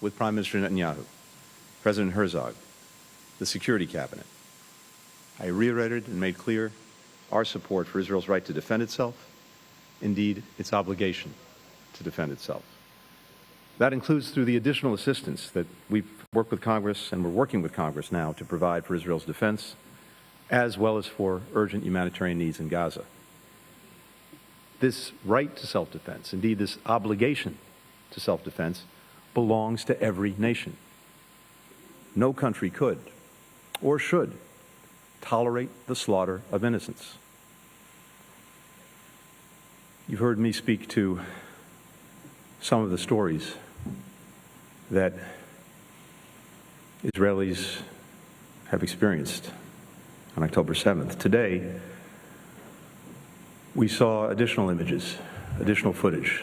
with Prime Minister Netanyahu, President Herzog, the Security Cabinet. I reiterated and made clear our support for Israel's right to defend itself, indeed, its obligation to defend itself. That includes through the additional assistance that we've worked with Congress and we're working with Congress now to provide for Israel's defense, as well as for urgent humanitarian needs in Gaza. This right to self-defense, indeed this obligation to self-defense, belongs to every nation. No country could or should tolerate the slaughter of innocents. You've heard me speak to some of the stories that Israelis have experienced on October 7th. Today, we saw additional images, additional footage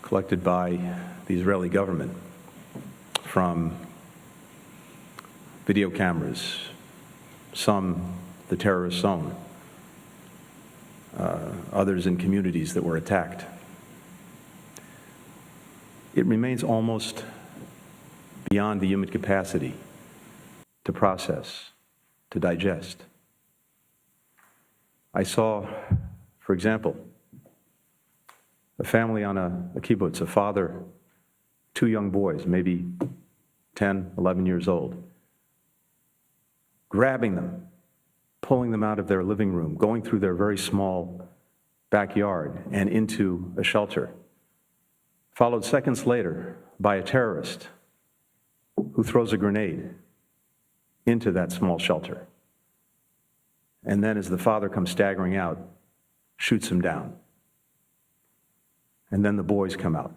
collected by the Israeli government from video cameras, some the terrorists' own, others in communities that were attacked. It remains almost beyond the human capacity to process, to digest. I saw, for example, a family on a kibbutz, a father, two young boys, maybe 10, 11 years old, grabbing them, pulling them out of their living room, going through their very small backyard and into a shelter, followed seconds later by a terrorist who throws a grenade into that small shelter. And then as the father comes staggering out, shoots him down. And then the boys come out.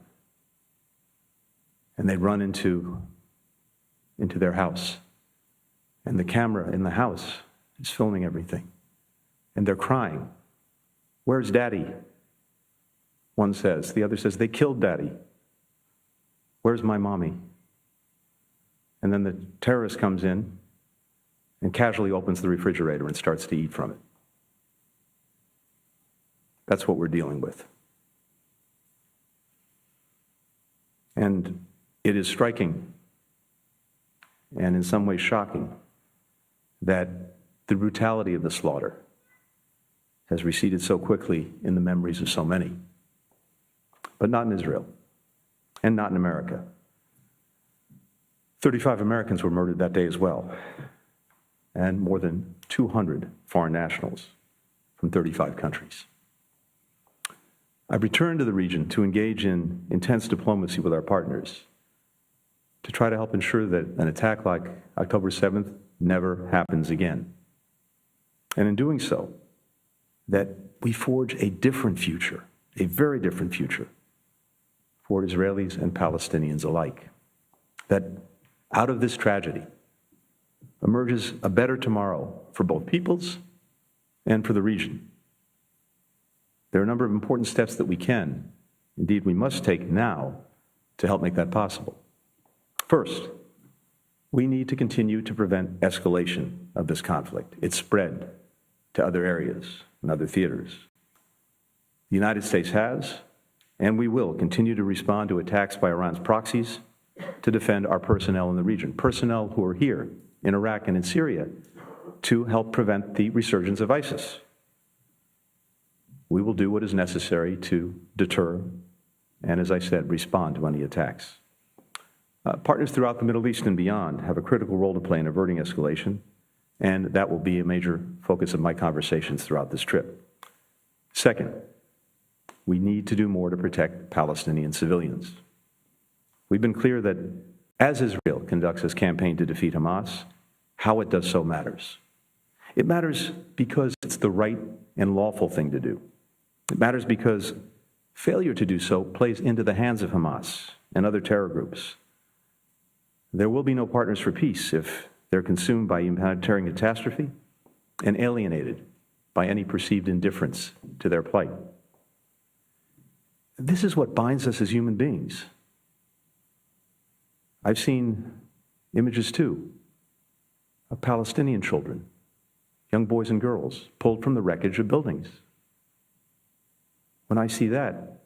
And they run into their house. And the camera in the house is filming everything. And they're crying. "Where's Daddy?" One says. The other says, "They killed Daddy. Where's my mommy?" And then the terrorist comes in and casually opens the refrigerator and starts to eat from it. That's what we're dealing with. And it is striking and in some ways shocking that the brutality of the slaughter has receded so quickly in the memories of so many. But not in Israel, and not in America. 35 Americans were murdered that day as well, and more than 200 foreign nationals from 35 countries. I've returned to the region to engage in intense diplomacy with our partners to try to help ensure that an attack like October 7th never happens again. And in doing so, that we forge a different future, a very different future for Israelis and Palestinians alike. That out of this tragedy emerges a better tomorrow for both peoples and for the region. There are a number of important steps that we can, indeed we must take now to help make that possible. First, we need to continue to prevent escalation of this conflict, its spread to other areas and other theaters. The United States has, and we will continue to respond to attacks by Iran's proxies to defend our personnel in the region, personnel who are here in Iraq and in Syria to help prevent the resurgence of ISIS. We will do what is necessary to deter and, as I said, respond to any attacks. Partners throughout the Middle East and beyond have a critical role to play in averting escalation, and that will be a major focus of my conversations throughout this trip. Second, we need to do more to protect Palestinian civilians. We've been clear that as Israel conducts its campaign to defeat Hamas, how it does so matters. It matters because it's the right and lawful thing to do. It matters because failure to do so plays into the hands of Hamas and other terror groups. There will be no partners for peace if they're consumed by humanitarian catastrophe and alienated by any perceived indifference to their plight. This is what binds us as human beings. I've seen images, too, of Palestinian children, young boys and girls, pulled from the wreckage of buildings. When I see that,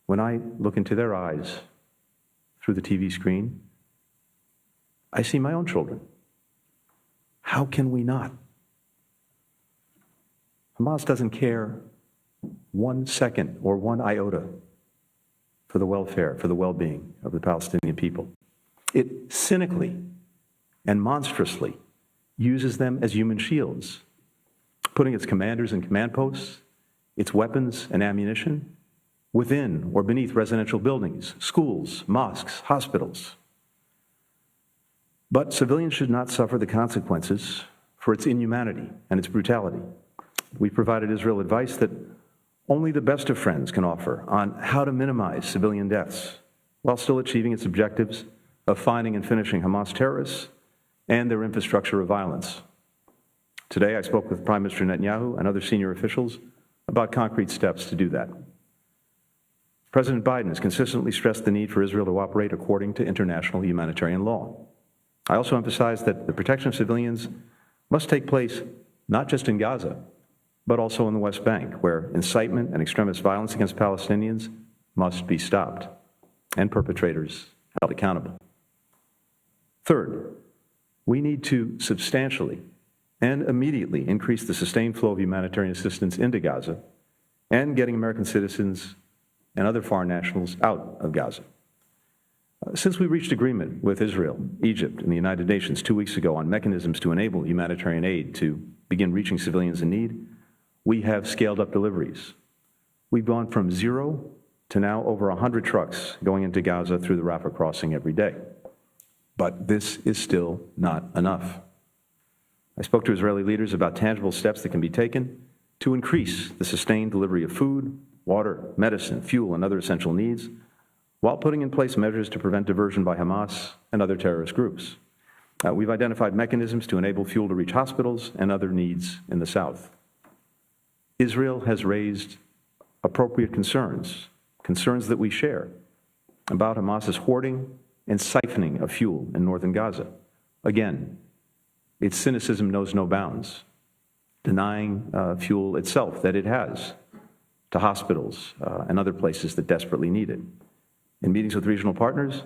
when I look into their eyes through the TV screen, I see my own children. How can we not? Hamas doesn't care 1 second or 1 iota for the welfare, for the well-being of the Palestinian people. It cynically and monstrously uses them as human shields, putting its commanders and command posts, its weapons and ammunition, within or beneath residential buildings, schools, mosques, hospitals. But civilians should not suffer the consequences for its inhumanity and its brutality. We provided Israel advice that only the best of friends can offer on how to minimize civilian deaths while still achieving its objectives of finding and finishing Hamas terrorists and their infrastructure of violence. Today, I spoke with Prime Minister Netanyahu and other senior officials about concrete steps to do that. President Biden has consistently stressed the need for Israel to operate according to international humanitarian law. I also emphasized that the protection of civilians must take place not just in Gaza, but also in the West Bank, where incitement and extremist violence against Palestinians must be stopped and perpetrators held accountable. Third, we need to substantially and immediately increase the sustained flow of humanitarian assistance into Gaza and getting American citizens and other foreign nationals out of Gaza. Since we reached agreement with Israel, Egypt, and the United Nations 2 weeks ago on mechanisms to enable humanitarian aid to begin reaching civilians in need, we have scaled up deliveries. We've gone from 0 to now over 100 trucks going into Gaza through the Rafah crossing every day. But this is still not enough. I spoke to Israeli leaders about tangible steps that can be taken to increase the sustained delivery of food, water, medicine, fuel, and other essential needs, while putting in place measures to prevent diversion by Hamas and other terrorist groups. We've identified mechanisms to enable fuel to reach hospitals and other needs in the south. Israel has raised appropriate concerns that we share, about Hamas's hoarding and siphoning of fuel in northern Gaza. Again, its cynicism knows no bounds, denying fuel itself that it has to hospitals and other places that desperately need it. In meetings with regional partners,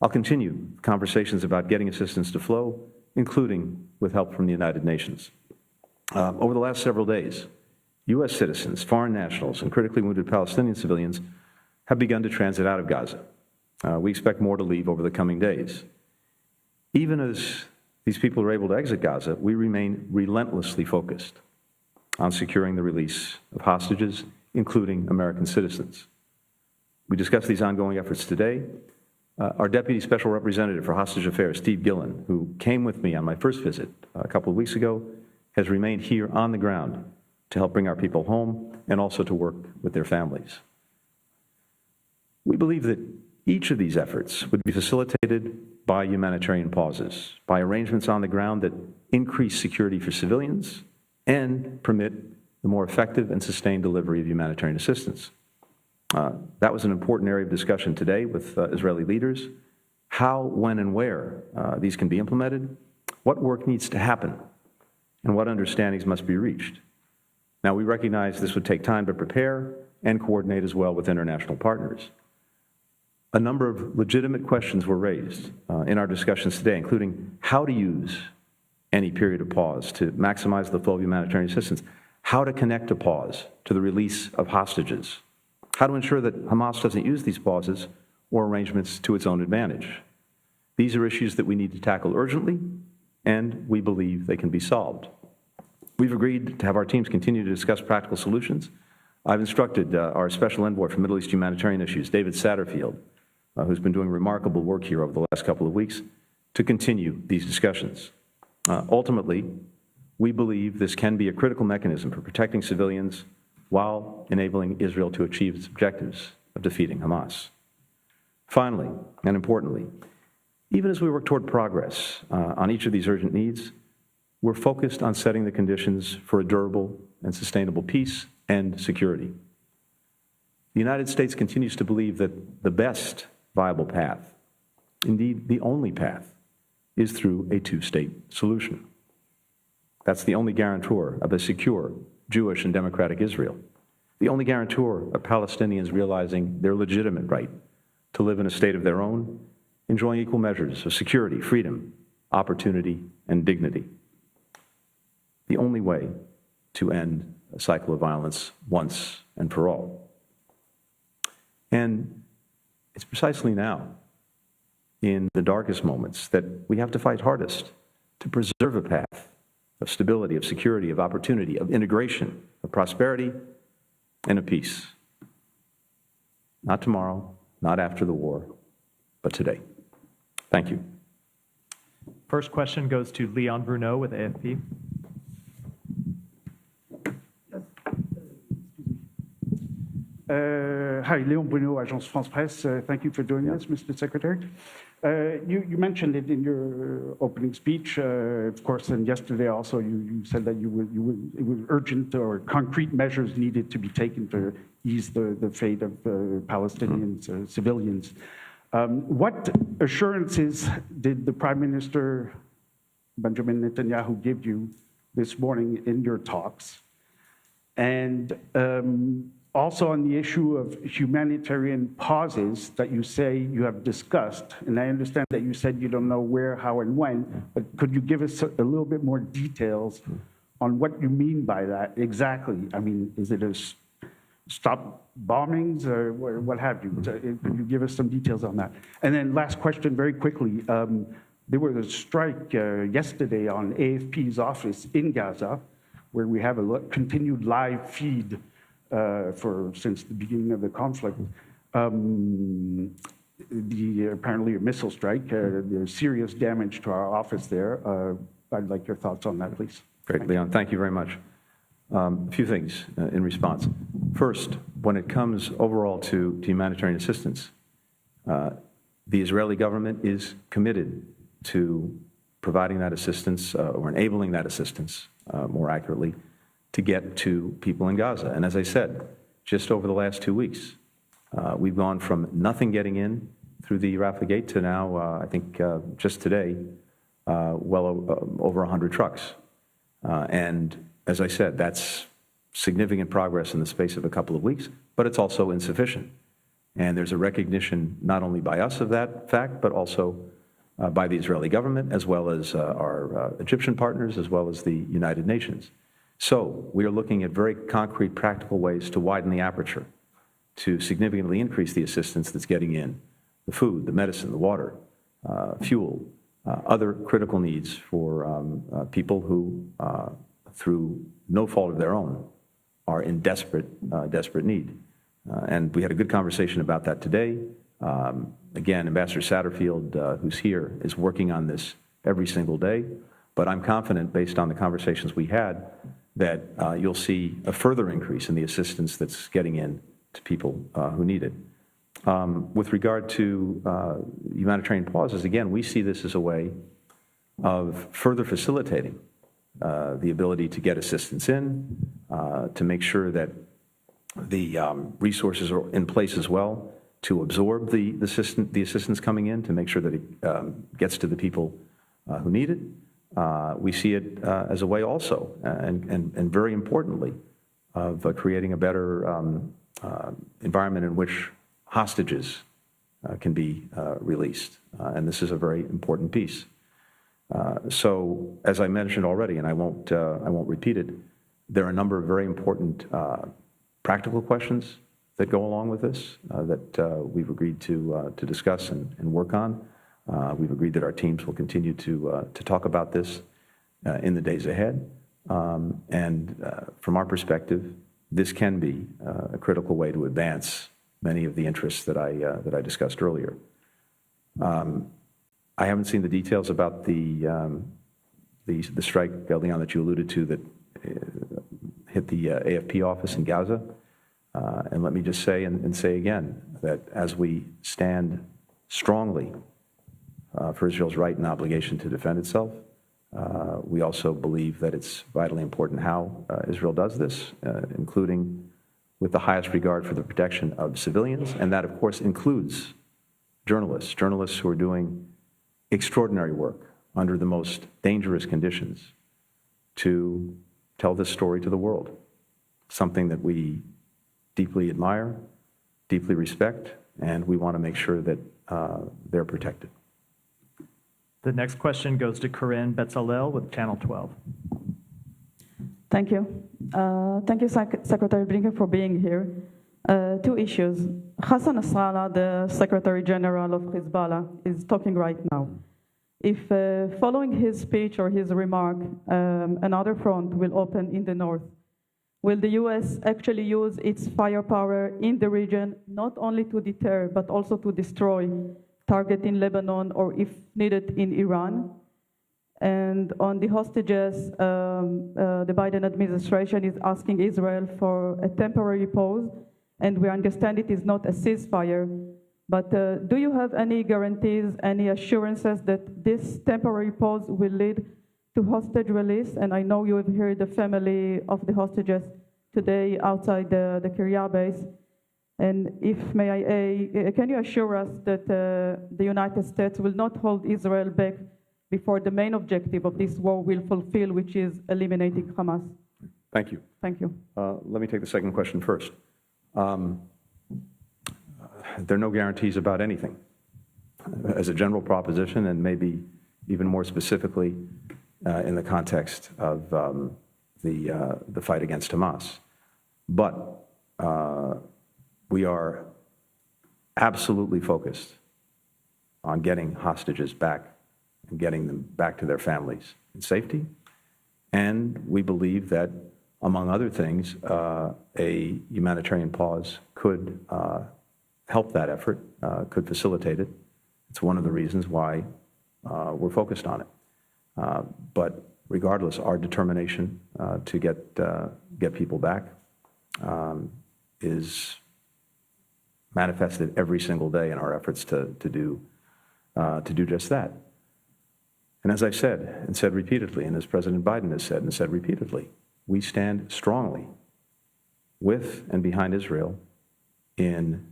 I'll continue conversations about getting assistance to flow, including with help from the United Nations. Over the last several days, U.S. citizens, foreign nationals, and critically wounded Palestinian civilians have begun to transit out of Gaza. We expect more to leave over the coming days. Even as these people are able to exit Gaza, we remain relentlessly focused on securing the release of hostages, including American citizens. We discussed these ongoing efforts today. Our Deputy Special Representative for Hostage Affairs, Steve Gillen, who came with me on my first visit a couple of weeks ago, has remained here on the ground to help bring our people home and also to work with their families. We believe that each of these efforts would be facilitated by humanitarian pauses, by arrangements on the ground that increase security for civilians and permit the more effective and sustained delivery of humanitarian assistance. That was an important area of discussion today with Israeli leaders. How, when, and where these can be implemented, what work needs to happen, and what understandings must be reached. Now, we recognize this would take time to prepare and coordinate as well with international partners. A number of legitimate questions were raised in our discussions today, including how to use any period of pause to maximize the flow of humanitarian assistance, how to connect a pause to the release of hostages, how to ensure that Hamas doesn't use these pauses or arrangements to its own advantage. These are issues that we need to tackle urgently, and we believe they can be solved. We've agreed to have our teams continue to discuss practical solutions. I've instructed our Special Envoy for Middle East Humanitarian Issues, David Satterfield, who's been doing remarkable work here over the last couple of weeks, to continue these discussions. Ultimately, we believe this can be a critical mechanism for protecting civilians while enabling Israel to achieve its objectives of defeating Hamas. Finally, and importantly, even as we work toward progress on each of these urgent needs, we're focused on setting the conditions for a durable and sustainable peace and security. The United States continues to believe that the best viable path, indeed the only path, is through a two-state solution. That's the only guarantor of a secure Jewish and democratic Israel, the only guarantor of Palestinians realizing their legitimate right to live in a state of their own, enjoying equal measures of security, freedom, opportunity, and dignity. The only way to end a cycle of violence once and for all. And it's precisely now, in the darkest moments, that we have to fight hardest to preserve a path of stability, of security, of opportunity, of integration, of prosperity, and of peace. Not tomorrow, not after the war, but today. Thank you. First question goes to Leon Bruneau with AFP. Hi, Léon Bruneau, Agence France Presse. Thank you for doing this, Mr. Secretary. You mentioned it in your opening speech, of course, and yesterday also you said that it was urgent or concrete measures needed to be taken to ease the fate of Palestinians, civilians. What assurances did the Prime Minister Benjamin Netanyahu give you this morning in your talks? And also on the issue of humanitarian pauses that you say you have discussed, and I understand that you said you don't know where, how, and when, but could you give us a little bit more details on what you mean by that exactly? I mean, is it a stop bombings or what have you? Could you give us some details on that? And then last question, very quickly. There was a strike yesterday on AFP's office in Gaza, where we have a continued live feed since the beginning of the conflict. Apparently a missile strike, there's serious damage to our office there. I'd like your thoughts on that, please. Great, Leon, thank you very much. A few things in response. First, when it comes overall to humanitarian assistance, the Israeli government is committed to providing that assistance, or enabling that assistance, more accurately, to get to people in Gaza. And as I said, just over the last 2 weeks, we've gone from nothing getting in through the Rafah Gate to now, I think just today, over 100 trucks. And as I said, that's significant progress in the space of a couple of weeks, but it's also insufficient. And there's a recognition not only by us of that fact, but also by the Israeli government, as well as our Egyptian partners, as well as the United Nations. So we are looking at very concrete, practical ways to widen the aperture, to significantly increase the assistance that's getting in, the food, the medicine, the water, fuel, other critical needs for people who, through no fault of their own, are in desperate need. And we had a good conversation about that today. Again, Ambassador Satterfield, who's here, is working on this every single day. But I'm confident, based on the conversations we had, that you'll see a further increase in the assistance that's getting in to people who need it. With regard to humanitarian pauses, again, we see this as a way of further facilitating the ability to get assistance in, to make sure that the resources are in place as well to absorb the assistance coming in, to make sure that it gets to the people who need it. We see it as a way also, and very importantly, of creating a better environment in which hostages can be released. And this is a very important piece. So, as I mentioned already, and I won't repeat it, there are a number of very important practical questions that go along with this that we've agreed to discuss and work on. We've agreed that our teams will continue to talk about this in the days ahead. From our perspective, this can be a critical way to advance many of the interests that I discussed earlier. I haven't seen the details about the strike, Leon, that you alluded to that hit the AFP office in Gaza. And let me just say and say again that as we stand strongly for Israel's right and obligation to defend itself, we also believe that it's vitally important how Israel does this, including with the highest regard for the protection of civilians. And that, of course, includes journalists who are doing extraordinary work under the most dangerous conditions to tell this story to the world, something that we deeply admire, deeply respect, and we want to make sure that they're protected. The next question goes to Corinne Betzalel with Channel 12. Thank you. Thank you, Secretary Blinken, for being here. Two issues. Hassan Nasrallah, the Secretary General of Hezbollah, is talking right now. If following his speech or his remark, another front will open in the north, will the U.S. actually use its firepower in the region, not only to deter, but also to destroy, target in Lebanon, or if needed, in Iran? And on the hostages, the Biden administration is asking Israel for a temporary pause, and we understand it is not a ceasefire. But do you have any guarantees, any assurances that this temporary pause will lead to hostage release? And I know you have heard the family of the hostages today outside the Kiryat base. And if, can you assure us that the United States will not hold Israel back before the main objective of this war will fulfill, which is eliminating Hamas? Thank you. Thank you. Let me take the second question first. There are no guarantees about anything. As a general proposition, and maybe even more specifically in the context of the fight against Hamas. But we are absolutely focused on getting hostages back and getting them back to their families in safety. And we believe that, among other things, a humanitarian pause could help that effort, could facilitate it. It's one of the reasons why we're focused on it. But regardless, our determination to get people back is manifested every single day in our efforts to do just that. And as I said, and said repeatedly, and as President Biden has said and said repeatedly, we stand strongly with and behind Israel in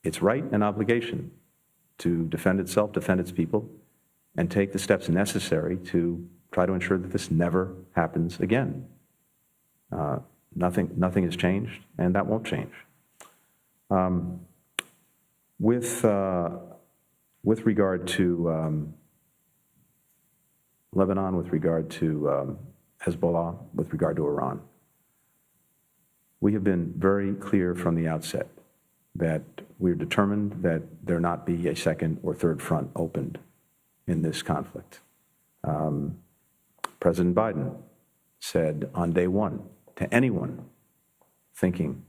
its right and obligation to defend itself, defend its people, and take the steps necessary to try to ensure that this never happens again. Nothing has changed, and that won't change. With regard to Lebanon, with regard to Hezbollah, with regard to Iran, we have been very clear from the outset that we're determined that there not be a second or third front opened in this conflict. President Biden said on day one to anyone thinking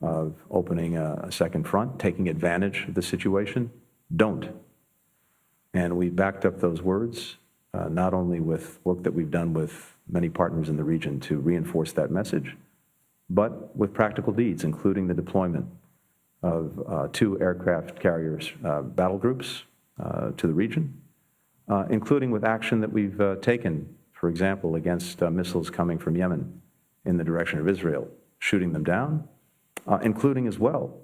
of opening a second front, taking advantage of the situation, don't. And we backed up those words, not only with work that we've done with many partners in the region to reinforce that message, but with practical deeds, including the deployment of 2 aircraft carriers battle groups to the region, including with action that we've taken, for example, against missiles coming from Yemen in the direction of Israel, shooting them down, including as well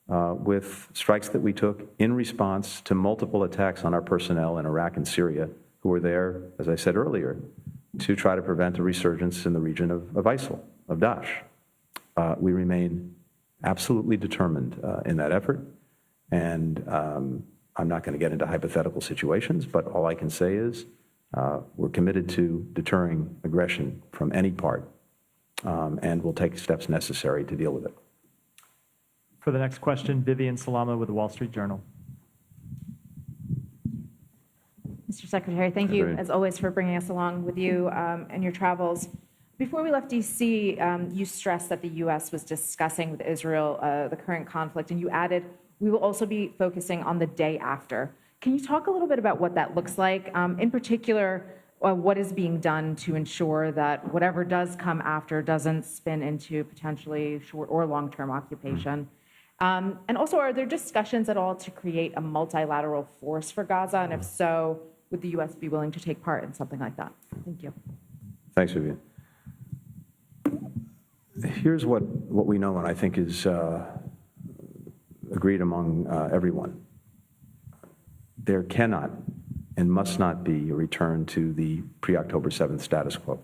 with strikes that we took in response to multiple attacks on our personnel in Iraq and Syria, who were there, as I said earlier, to try to prevent a resurgence in the region of ISIL, of Daesh. We remain absolutely determined in that effort, and I'm not going to get into hypothetical situations, but all I can say is we're committed to deterring aggression from any part, and we'll take steps necessary to deal with it. For the next question, Vivian Salama with the Wall Street Journal. Mr. Secretary, thank you, as always, for bringing us along with you and your travels. Before we left D.C., you stressed that the U.S. was discussing with Israel the current conflict, and you added, we will also be focusing on the day after. Can you talk a little bit about what that looks like? In particular, what is being done to ensure that whatever does come after doesn't spin into potentially short or long-term occupation? And also, are there discussions at all to create a multilateral force for Gaza? And if so, would the U.S. be willing to take part in something like that? Thank you. Thanks, Vivian. Here's what we know, and I think is agreed among everyone. There cannot and must not be a return to the pre-October 7th status quo.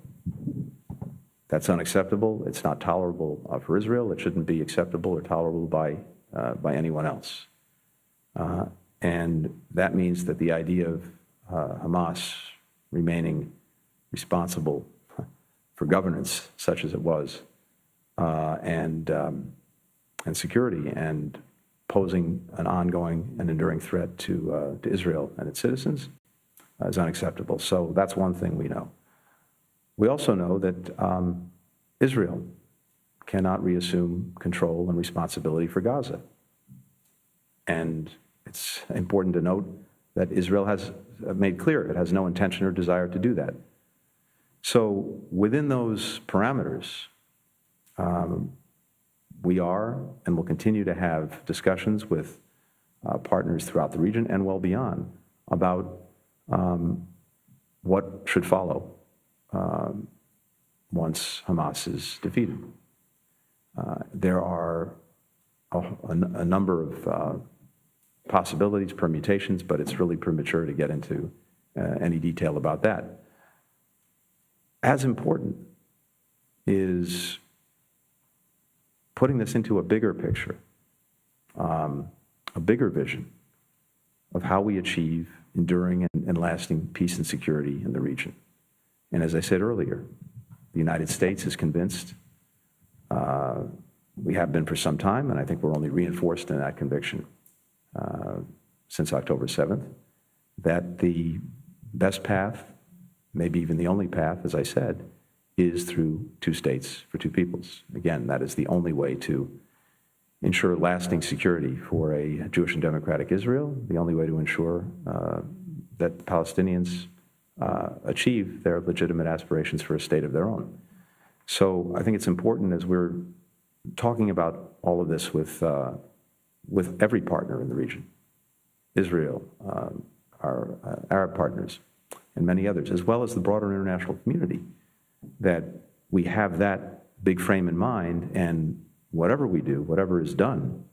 That's unacceptable. It's not tolerable for Israel. It shouldn't be acceptable or tolerable by anyone else. And that means that the idea of Hamas remaining responsible for governance, such as it was, and security, and posing an ongoing and enduring threat to Israel and its citizens is unacceptable. So that's one thing we know. We also know that Israel cannot reassume control and responsibility for Gaza. And it's important to note that Israel has made clear it has no intention or desire to do that. So within those parameters, we are and will continue to have discussions with partners throughout the region and well beyond about what should follow once Hamas is defeated. There are a number of possibilities, permutations, but it's really premature to get into any detail about that. As important is putting this into a bigger picture, a bigger vision of how we achieve enduring and lasting peace and security in the region. And as I said earlier, the United States is convinced, we have been for some time, and I think we're only reinforced in that conviction since October 7th, that the best path, maybe even the only path, as I said, is through two states for two peoples. Again, that is the only way to ensure lasting security for a Jewish and democratic Israel, the only way to ensure that Palestinians achieve their legitimate aspirations for a state of their own. So I think it's important, as we're talking about all of this with every partner in the region, Israel, our Arab partners, and many others, as well as the broader international community, that we have that big frame in mind, and whatever we do, whatever is done,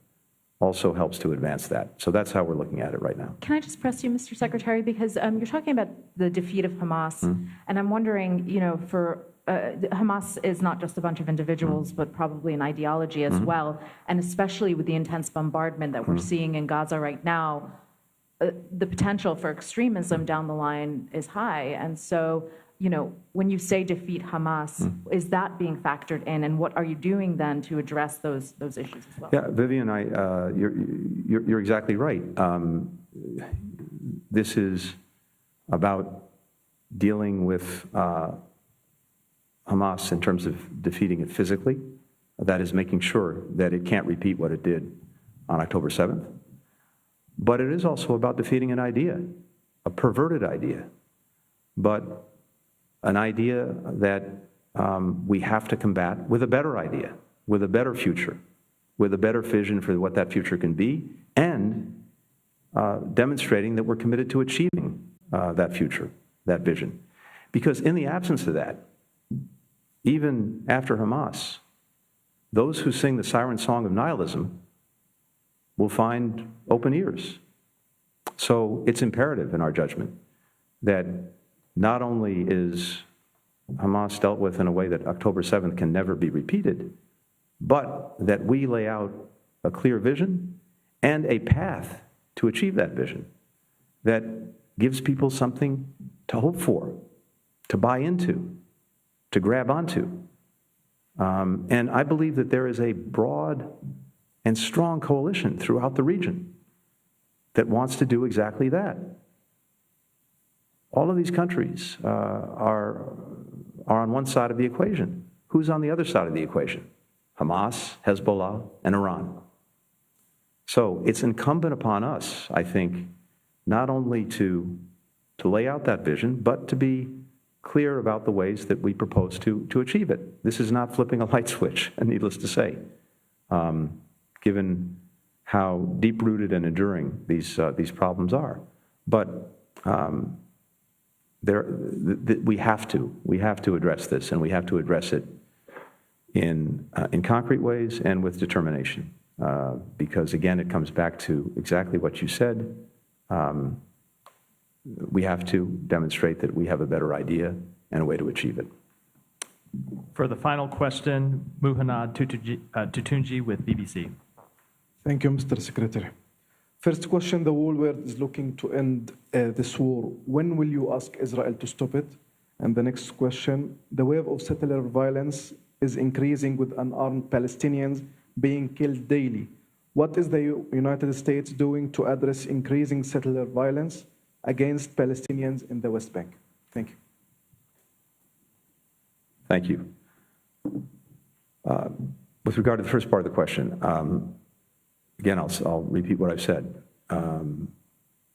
also helps to advance that. So that's how we're looking at it right now. Can I just press you, Mr. Secretary, because you're talking about the defeat of Hamas, and I'm wondering, for Hamas is not just a bunch of individuals, but probably an ideology as well, and especially with the intense bombardment that we're seeing in Gaza right now, the potential for extremism down the line is high. And so, when you say defeat Hamas, is that being factored in, and what are you doing then to address those issues as well? Yeah, Vivian, you're exactly right. This is about dealing with Hamas in terms of defeating it physically. That is making sure that it can't repeat what it did on October 7th. But it is also about defeating an idea, a perverted idea, but an idea that we have to combat with a better idea, with a better future, with a better vision for what that future can be, and demonstrating that we're committed to achieving that future, that vision. Because in the absence of that, even after Hamas, those who sing the siren song of nihilism will find open ears. So it's imperative in our judgment that not only is Hamas dealt with in a way that October 7th can never be repeated, but that we lay out a clear vision and a path to achieve that vision that gives people something to hope for, to buy into, to grab onto. And I believe that there is a broad and strong coalition throughout the region that wants to do exactly that. All of these countries are on one side of the equation. Who's on the other side of the equation? Hamas, Hezbollah, and Iran. So it's incumbent upon us, I think, not only to lay out that vision, but to be clear about the ways that we propose to achieve it. This is not flipping a light switch, needless to say, given how deep-rooted and enduring these problems are. But we have to address this, and we have to address it in concrete ways and with determination, because again, it comes back to exactly what you said. We have to demonstrate that we have a better idea and a way to achieve it. For the final question, Muhannad Tutunji with BBC. Thank you, Mr. Secretary. First question, the whole world is looking to end this war. When will you ask Israel to stop it? And the next question, the wave of settler violence is increasing with unarmed Palestinians being killed daily. What is the United States doing to address increasing settler violence against Palestinians in the West Bank? Thank you. Thank you. With regard to the first part of the question, again, I'll repeat what I've said.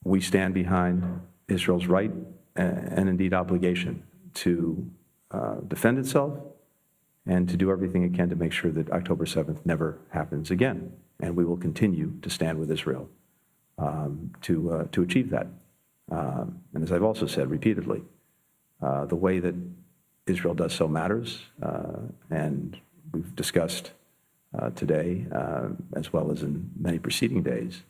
We stand behind Israel's right and indeed obligation to defend itself and to do everything it can to make sure that October 7th never happens again. And we will continue to stand with Israel to achieve that. And as I've also said repeatedly, the way that Israel does so matters, and we've discussed today, as well as in many preceding days,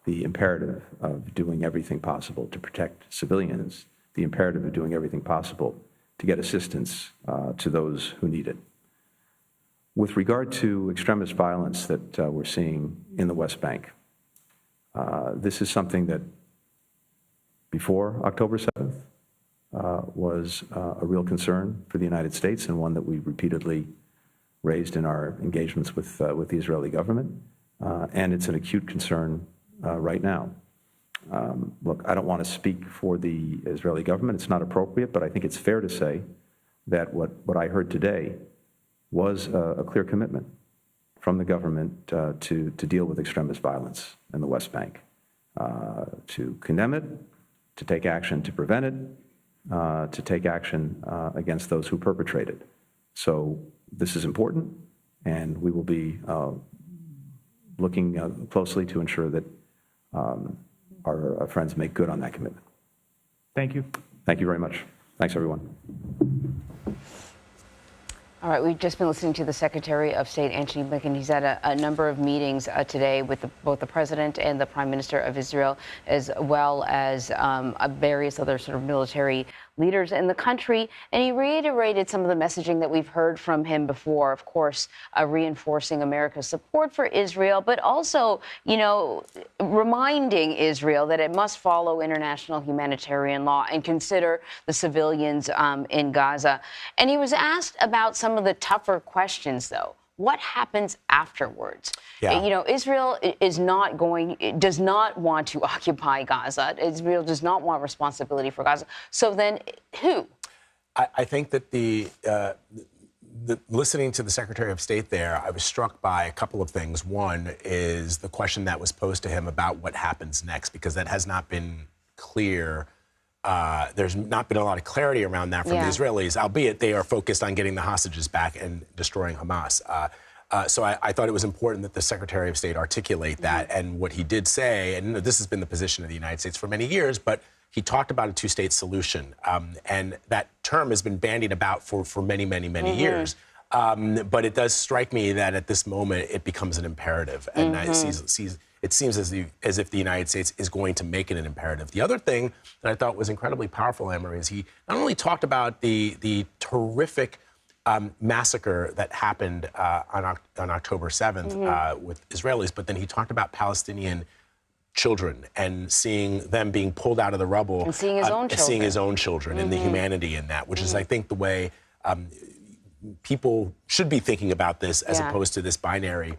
the imperative of doing everything possible to protect civilians, the imperative of doing everything possible to get assistance to those who need it. With regard to extremist violence that we're seeing in the West Bank, this is something that before October 7th was a real concern for the United States, and one that we repeatedly raised in our engagements with the Israeli government, and it's an acute concern right now. Look, I don't want to speak for the Israeli government. It's not appropriate, but I think it's fair to say that what I heard today was a clear commitment from the government to deal with extremist violence in the West Bank, to condemn it, to take action to prevent it, to take action against those who perpetrate it. So this is important, and we will be looking closely to ensure that our friends make good on that commitment. Thank you. Thank you very much. Thanks, everyone. All right, we've just been listening to the Secretary of State, Antony Blinken. He's had a number of meetings today with both the President and the Prime Minister of Israel, as well as various other sort of military leaders in the country. And he reiterated some of the messaging that we've heard from him before, of course, reinforcing America's support for Israel, but also, you know, reminding Israel that it must follow international humanitarian law and consider the civilians in Gaza. And he was asked about some of the tougher questions, though. What happens afterwards? Yeah. You know, Israel does not want to occupy Gaza. Israel does not want responsibility for Gaza. So then who? I think that listening to the Secretary of State there, I was struck by a couple of things. One is the question that was posed to him about what happens next, because that has not been clear. There's not been a lot of clarity around that from the Israelis, albeit they are focused on getting the hostages back and destroying Hamas. So I thought it was important that the Secretary of State articulate that. And what he did say, and this has been the position of the United States for many years, but he talked about a two-state solution. And that term has been bandied about for many, many, many years. But it does strike me that at this moment, it becomes an imperative. And it seems as if the United States is going to make it an imperative. The other thing that I thought was incredibly powerful, Anne-Marie, is he not only talked about the terrific massacre that happened on October 7th with Israelis, but then he talked about Palestinian children and seeing them being pulled out of the rubble. And seeing his own children. Seeing his own children and the humanity in that, which is, I think, the way people should be thinking about this as opposed to this binary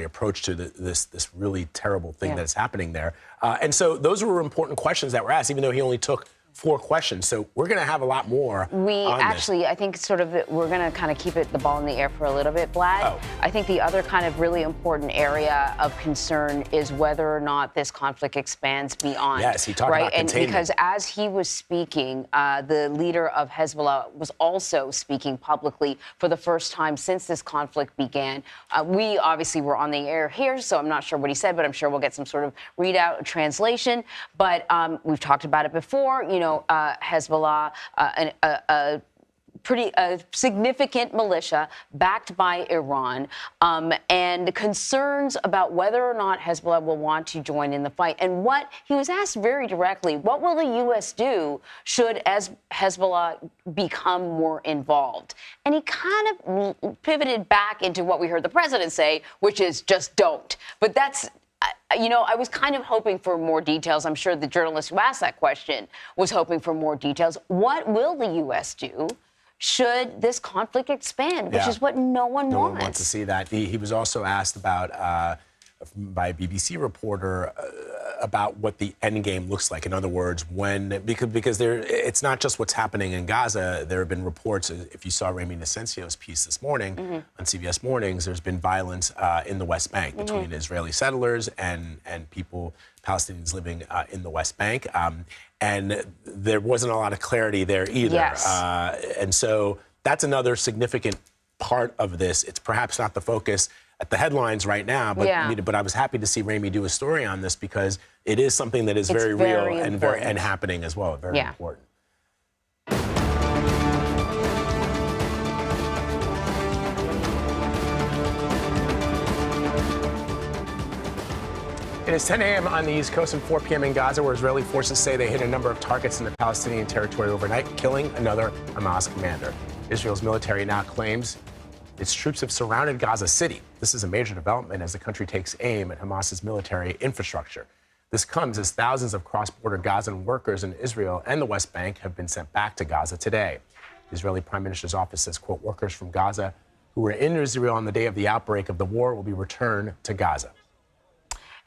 approach to this really terrible thing that's happening there. And so those were important questions that were asked, even though he only took 4 questions. So we're going to have a lot more I think sort of we're going to kind of keep the ball in the air for a little bit, Vlad. I think the other kind of really important area of concern is whether or not this conflict expands beyond. Yes, he talked about containment. And because as he was speaking, the leader of Hezbollah was also speaking publicly for the first time since this conflict began. We obviously were on the air here, so I'm not sure what he said, but I'm sure we'll get some sort of readout, translation. But we've talked about it before. You know, Hezbollah, a pretty significant militia backed by Iran, and concerns about whether or not Hezbollah will want to join in the fight. And what he was asked very directly, what will the U.S. do should Hezbollah become more involved? And he kind of pivoted back into what we heard the president say, which is just don't. But that's I was kind of hoping for more details. I'm sure the journalist who asked that question was hoping for more details. What will the U.S. do should this conflict expand, which is what no one wants? No one wants to see that. He was also asked about, by a BBC reporter, about what the end game looks like. In other words, because it's not just what's happening in Gaza. There have been reports, if you saw Remy Inocencio's piece this morning on CBS Mornings, there's been violence in the West Bank between Israeli settlers and people, Palestinians living in the West Bank. And there wasn't a lot of clarity there either. Yes. And so that's another significant part of this. It's perhaps not the focus at the headlines right now, but I was happy to see Ramy do a story on this because it is something that is very real and happening as well. Very important. It is 10 a.m. on the East Coast and 4 p.m. in Gaza, where Israeli forces say they hit a number of targets in the Palestinian territory overnight, killing another Hamas commander. Israel's military now claims its troops have surrounded Gaza City. This is a major development as the country takes aim at Hamas's military infrastructure. This comes as thousands of cross-border Gazan workers in Israel and the West Bank have been sent back to Gaza today. The Israeli Prime Minister's office says, quote, workers from Gaza who were in Israel on the day of the outbreak of the war will be returned to Gaza.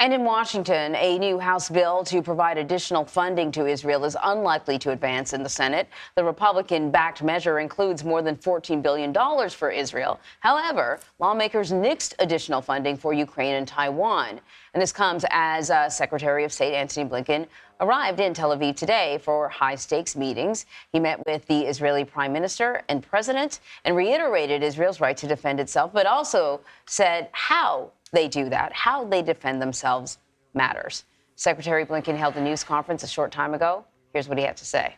And in Washington, a new House bill to provide additional funding to Israel is unlikely to advance in the Senate. The Republican-backed measure includes more than $14 billion for Israel. However, lawmakers nixed additional funding for Ukraine and Taiwan. And this comes as Secretary of State Antony Blinken arrived in Tel Aviv today for high-stakes meetings. He met with the Israeli Prime Minister and President and reiterated Israel's right to defend itself, but also said how they do that, how they defend themselves matters. Secretary Blinken held a news conference a short time ago. Here's what he had to say.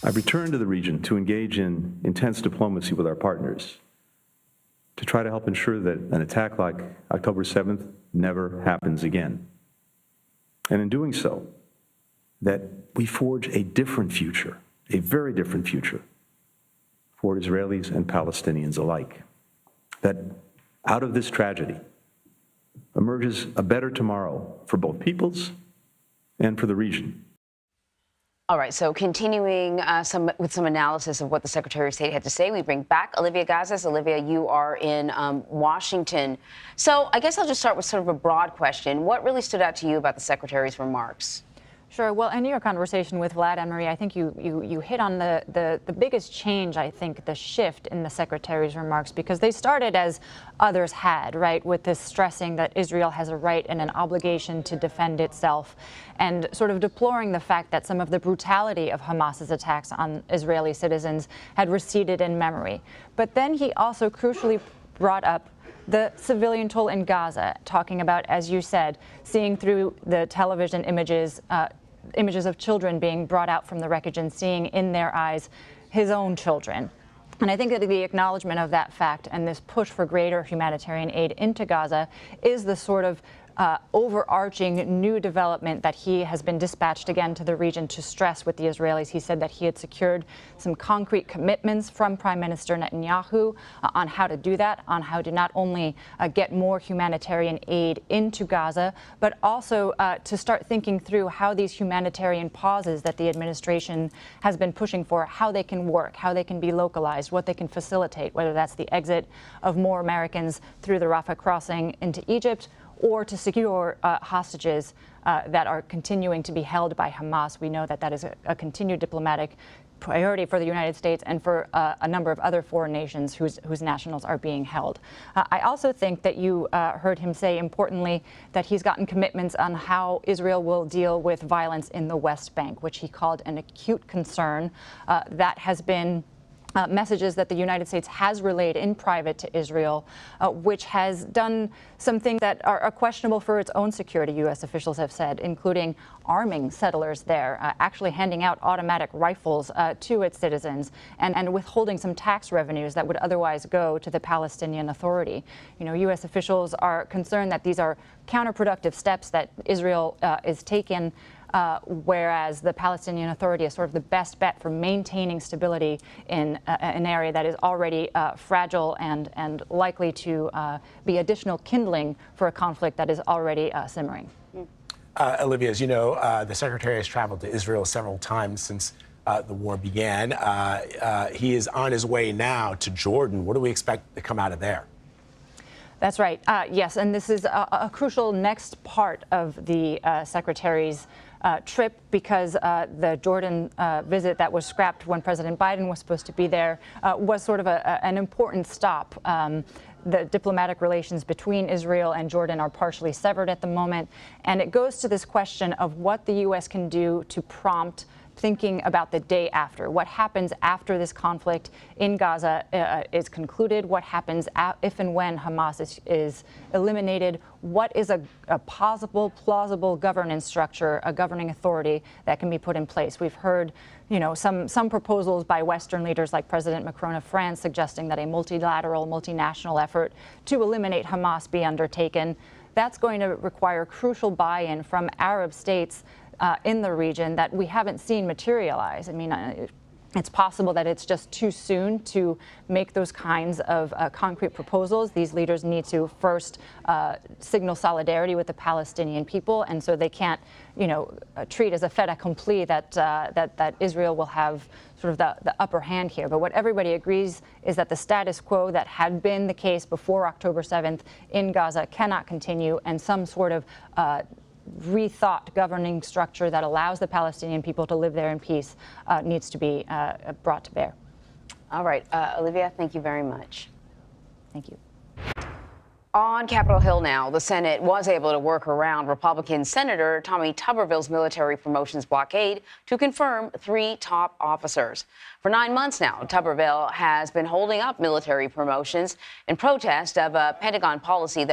I've returned to the region to engage in intense diplomacy with our partners to try to help ensure that an attack like October 7th never happens again. And in doing so, that we forge a different future, a very different future for Israelis and Palestinians alike. That out of this tragedy emerges a better tomorrow for both peoples and for the region. All right, so continuing with some analysis of what the Secretary of State had to say, we bring back Olivia Gazas. Olivia, you are in Washington. So I guess I'll just start with sort of a broad question. What really stood out to you about the Secretary's remarks? Sure. Well, in your conversation with Vlad and Marie, I think you hit on the biggest change, I think, the shift in the Secretary's remarks, because they started as others had, right, with this stressing that Israel has a right and an obligation to defend itself, and sort of deploring the fact that some of the brutality of Hamas's attacks on Israeli citizens had receded in memory. But then he also crucially brought up the civilian toll in Gaza, talking about, as you said, seeing through the television images of children being brought out from the wreckage and seeing in their eyes his own children. And I think that the acknowledgement of that fact and this push for greater humanitarian aid into Gaza is the sort of overarching new development that he has been dispatched again to the region to stress with the Israelis. He said that he had secured some concrete commitments from Prime Minister Netanyahu on how to do that, on how to not only get more humanitarian aid into Gaza, but also to start thinking through how these humanitarian pauses that the administration has been pushing for, how they can work, how they can be localized, what they can facilitate, whether that's the exit of more Americans through the Rafah crossing into Egypt, or to secure hostages that are continuing to be held by Hamas. We know that that is a continued diplomatic priority for the United States and for a number of other foreign nations whose nationals are being held. I also think that you heard him say, importantly, that he's gotten commitments on how Israel will deal with violence in the West Bank, which he called an acute concern. That has been messages that the United States has relayed in private to Israel, which has done some things that are questionable for its own security, U.S. officials have said, including arming settlers there, actually handing out automatic rifles to its citizens, and withholding some tax revenues that would otherwise go to the Palestinian Authority. You know, U.S. officials are concerned that these are counterproductive steps that Israel is taking whereas the Palestinian Authority is sort of the best bet for maintaining stability in an area that is already fragile and likely to be additional kindling for a conflict that is already simmering. Olivia, as you know, the Secretary has traveled to Israel several times since the war began. He is on his way now to Jordan. What do we expect to come out of there? That's right. Yes, and this is a crucial next part of the Secretary's trip, because the Jordan visit that was scrapped when President Biden was supposed to be there was sort of an important stop. The diplomatic relations between Israel and Jordan are partially severed at the moment, and it goes to this question of what the U.S. can do to prompt thinking about the day after. What happens after this conflict in Gaza is concluded? What happens if and when Hamas is eliminated? What is a possible, plausible governance structure, a governing authority that can be put in place? We've heard, some proposals by Western leaders like President Macron of France suggesting that a multilateral, multinational effort to eliminate Hamas be undertaken. That's going to require crucial buy-in from Arab states in the region that we haven't seen materialize. I mean, it's possible that it's just too soon to make those kinds of concrete proposals. These leaders need to first signal solidarity with the Palestinian people, and so they can't, treat as a fait accompli that Israel will have sort of the upper hand here. But what everybody agrees is that the status quo that had been the case before October 7th in Gaza cannot continue, and some sort of rethought governing structure that allows the Palestinian people to live there in peace needs to be brought to bear. All right, Olivia, thank you very much. Thank you. On Capitol Hill now, the Senate was able to work around Republican Senator Tommy Tuberville's military promotions blockade to confirm 3 top officers. For 9 months now, Tuberville has been holding up military promotions in protest of a Pentagon policy that